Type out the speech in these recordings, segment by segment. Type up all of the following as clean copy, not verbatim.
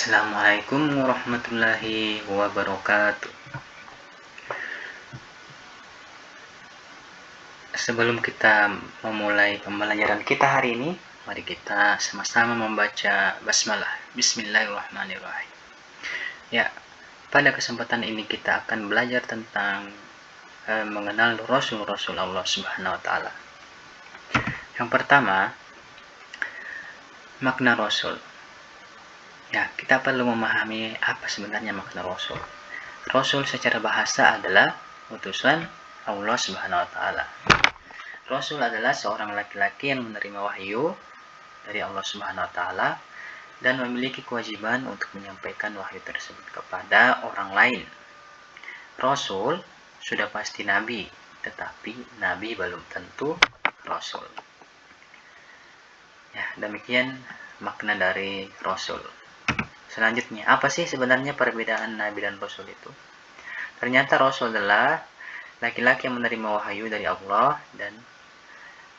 Assalamualaikum warahmatullahi wabarakatuh. Sebelum kita memulai pembelajaran kita hari ini, mari kita sama-sama membaca basmalah. Bismillahirrahmanirrahim. Ya, pada kesempatan ini kita akan belajar tentang mengenal Rasul-Rasul Allah Subhanahu wa Ta'ala. Yang pertama, makna Rasul. Ya, kita perlu memahami apa sebenarnya makna Rasul. Rasul secara bahasa adalah utusan Allah Subhanahu wa Ta'ala. Rasul adalah seorang laki-laki yang menerima wahyu dari Allah Subhanahu wa Ta'ala dan memiliki kewajiban untuk menyampaikan wahyu tersebut kepada orang lain. Rasul sudah pasti nabi, tetapi nabi belum tentu rasul. Ya, demikian makna dari rasul. Selanjutnya, apa sih sebenarnya perbedaan nabi dan rasul itu? Ternyata rasul adalah laki-laki yang menerima wahyu dari Allah dan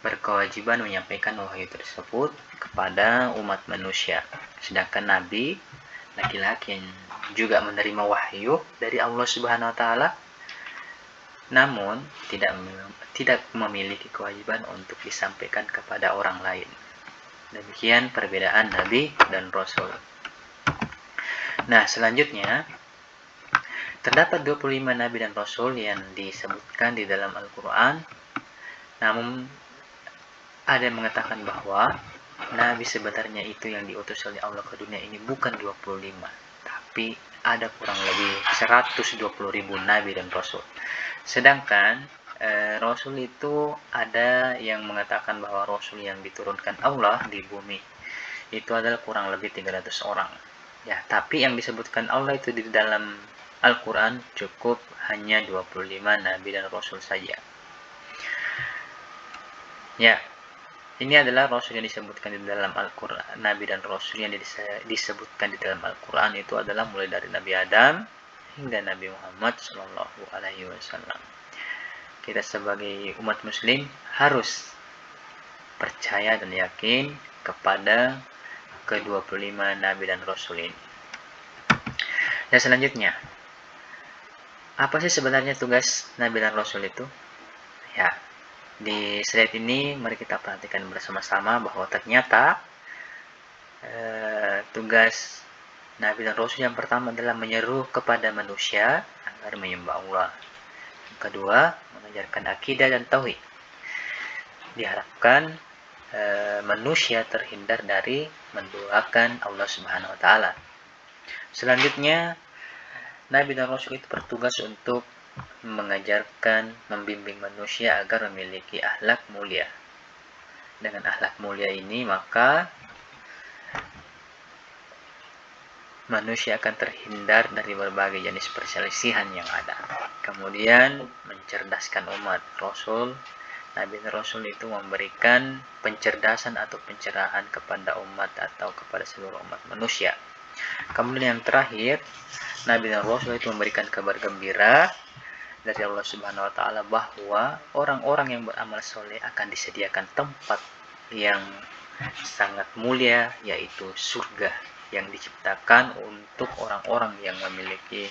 berkewajiban menyampaikan wahyu tersebut kepada umat manusia. Sedangkan nabi, laki-laki yang juga menerima wahyu dari Allah Subhanahu wa Ta'ala, namun tidak memiliki kewajiban untuk disampaikan kepada orang lain. Demikian perbedaan nabi dan rasul. Nah, selanjutnya terdapat 25 nabi dan rasul yang disebutkan di dalam Al-Quran. Namun ada yang mengatakan bahwa nabi sebenarnya itu yang diutus oleh Allah ke dunia ini bukan 25, tapi ada kurang lebih 120.000 nabi dan rasul. Sedangkan rasul itu ada yang mengatakan bahwa rasul yang diturunkan Allah di bumi itu adalah kurang lebih 300 orang. Ya, tapi yang disebutkan Allah itu di dalam Al-Quran cukup hanya 25 nabi dan rasul saja. Ya, ini adalah rasul yang disebutkan di dalam Al-Quran. Nabi dan rasul yang disebutkan di dalam Al-Quran itu adalah mulai dari Nabi Adam hingga Nabi Muhammad SAW. Kita sebagai umat muslim harus percaya dan yakin kepada ke-25 nabi dan rasul ini. Dan selanjutnya, apa sih sebenarnya tugas nabi dan rasul itu? Ya, di slide ini mari kita perhatikan bersama-sama bahwa ternyata tugas nabi dan rasul yang pertama adalah menyeru kepada manusia agar menyembah Allah. Yang kedua, mengajarkan akidah dan tauhid. Diharapkan manusia terhindar dari menduakan Allah Subhanahu wa Ta'ala. Selanjutnya, nabi dan rasul itu bertugas untuk mengajarkan, membimbing manusia agar memiliki akhlak mulia. Dengan akhlak mulia ini, maka manusia akan terhindar dari berbagai jenis perselisihan yang ada. Kemudian, mencerdaskan umat. Nabi dan rasul itu memberikan pencerdasan atau pencerahan kepada umat atau kepada seluruh umat manusia. Kemudian yang terakhir, nabi dan rasul itu memberikan kabar gembira dari Allah Subhanahu wa Ta'ala bahwa orang-orang yang beramal soleh akan disediakan tempat yang sangat mulia, yaitu surga yang diciptakan untuk orang-orang yang memiliki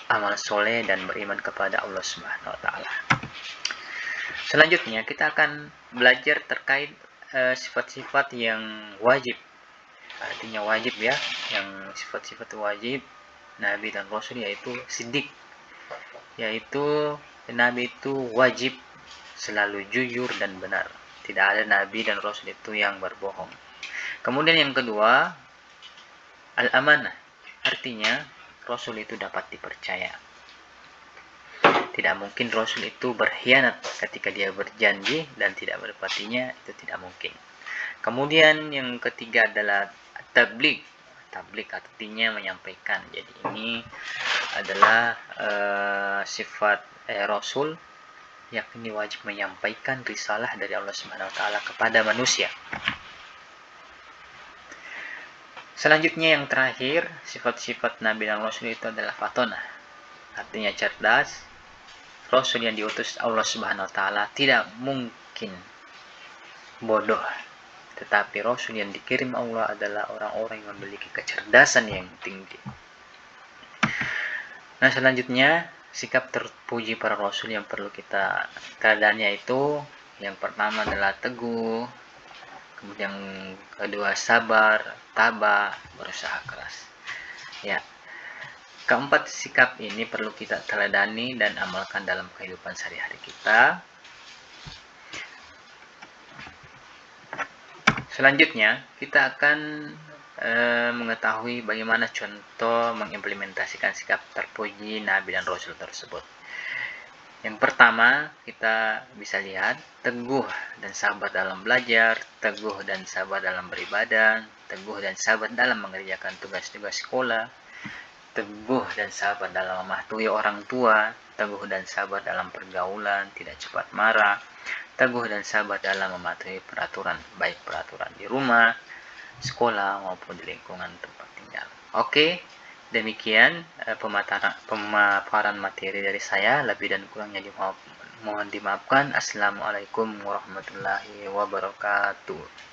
amal soleh dan beriman kepada Allah Subhanahu wa Ta'ala. Selanjutnya kita akan belajar terkait sifat-sifat yang wajib. Artinya wajib ya, yang sifat-sifat wajib nabi dan rasul yaitu siddiq, yaitu nabi itu wajib selalu jujur dan benar. Tidak ada nabi dan rasul itu yang berbohong. Kemudian yang kedua, al-amanah. Artinya rasul itu dapat dipercaya. Tidak mungkin rasul itu berkhianat ketika dia berjanji dan tidak menepatinya, itu tidak mungkin. Kemudian yang ketiga adalah tabligh. Tabligh artinya menyampaikan. Jadi ini adalah sifat rasul, yakni wajib menyampaikan risalah dari Allah Subhanahu wa Ta'ala kepada manusia. Selanjutnya yang terakhir, sifat-sifat nabi dan rasul itu adalah fatonah. Artinya cerdas. Rasul yang diutus Allah Subhanahu wa Ta'ala tidak mungkin bodoh, tetapi Rasul yang dikirim Allah adalah orang-orang yang memiliki kecerdasan yang tinggi. Nah, selanjutnya sikap terpuji para Rasul yang perlu kita teladani yaitu yang pertama adalah teguh, kemudian kedua sabar, tabah, berusaha keras. Ya, keempat sikap ini perlu kita teladani dan amalkan dalam kehidupan sehari-hari kita. Selanjutnya, kita akan mengetahui bagaimana contoh mengimplementasikan sikap terpuji Nabi dan Rasul tersebut. Yang pertama, kita bisa lihat teguh dan sabar dalam belajar, teguh dan sabar dalam beribadah, teguh dan sabar dalam mengerjakan tugas-tugas sekolah, teguh dan sabar dalam mematuhi orang tua, teguh dan sabar dalam pergaulan, tidak cepat marah, teguh dan sabar dalam mematuhi peraturan, baik peraturan di rumah, sekolah, maupun di lingkungan tempat tinggal. Oke, demikian pemaparan materi dari saya. Lebih dan kurangnya mohon dimaafkan. Assalamualaikum warahmatullahi wabarakatuh.